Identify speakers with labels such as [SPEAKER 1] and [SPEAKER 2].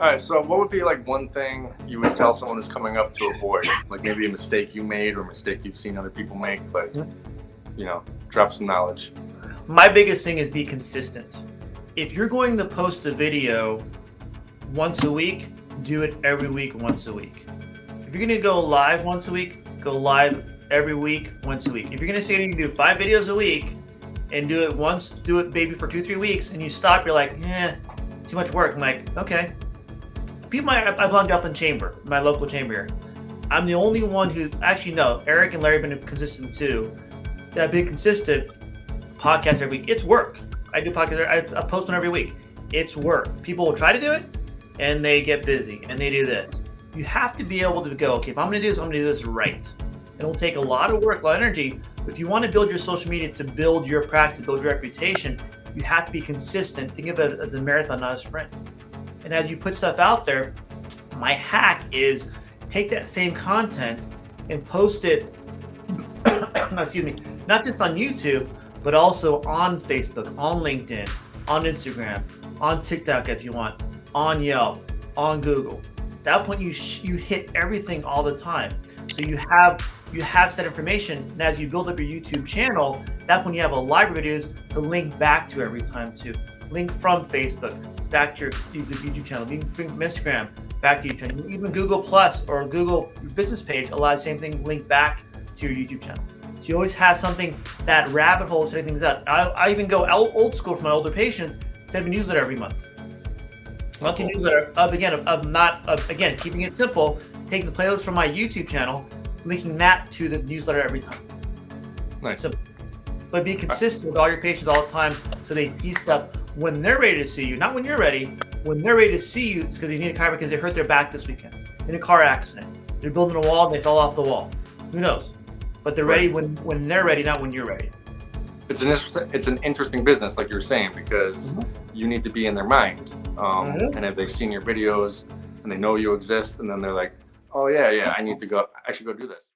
[SPEAKER 1] All right, so what would be like one thing you would tell someone who's coming up to avoid? Like maybe a mistake you made or a mistake you've seen other people make, like, drop some knowledge.
[SPEAKER 2] My biggest thing is be consistent. If you're going to post a video once a week, do it every week, once a week. If you're going to go live once a week, go live every week, once a week. If you're going to say you do 5 videos a week and do it maybe for 2-3 weeks, and you stop, you're like, too much work. I'm like, okay. I've gone to Upland Chamber, my local chamber here. I'm the only one who, actually no, Eric and Larry have been consistent too. That I've been consistent, podcast every week. It's work. I do podcasts, I post one every week. It's work. People will try to do it and they get busy and they do this. You have to be able to go, okay, if I'm gonna do this, I'm gonna do this right. It'll take a lot of work, a lot of energy. But if you want to build your social media to build your practice, build your reputation, you have to be consistent. Think of it as a marathon, not a sprint. And as you put stuff out there, my hack is take that same content and post it, excuse me, not just on YouTube, but also on Facebook, on LinkedIn, on Instagram, on TikTok if you want, on Yelp, on Google. At that point, you hit everything all the time. So you have set information, and as you build up your YouTube channel, that's when you have a library of videos to link back to every time too. Link from Facebook back to your YouTube channel, link from Instagram back to your channel. Even Google Plus or Google business page allows the same thing, link back to your YouTube channel. So you always have something, that rabbit hole, setting things up. I even go old school for my older patients, send a newsletter every month. Monthly newsletter again, keeping it simple, take the playlist from my YouTube channel, linking that to the newsletter every time.
[SPEAKER 1] Nice.
[SPEAKER 2] So, but be consistent with all your patients all the time so they see stuff when they're ready to see you, not when you're ready. When they're ready to see you, it's because they need a chiropractor because they hurt their back this weekend in a car accident. They're building a wall and they fell off the wall. Who knows? But they're ready when they're ready, not when you're ready.
[SPEAKER 1] It's an interesting business, like you were saying, because you need to be in their mind. And if they've seen your videos and they know you exist, and then they're like, oh yeah, I should go do this.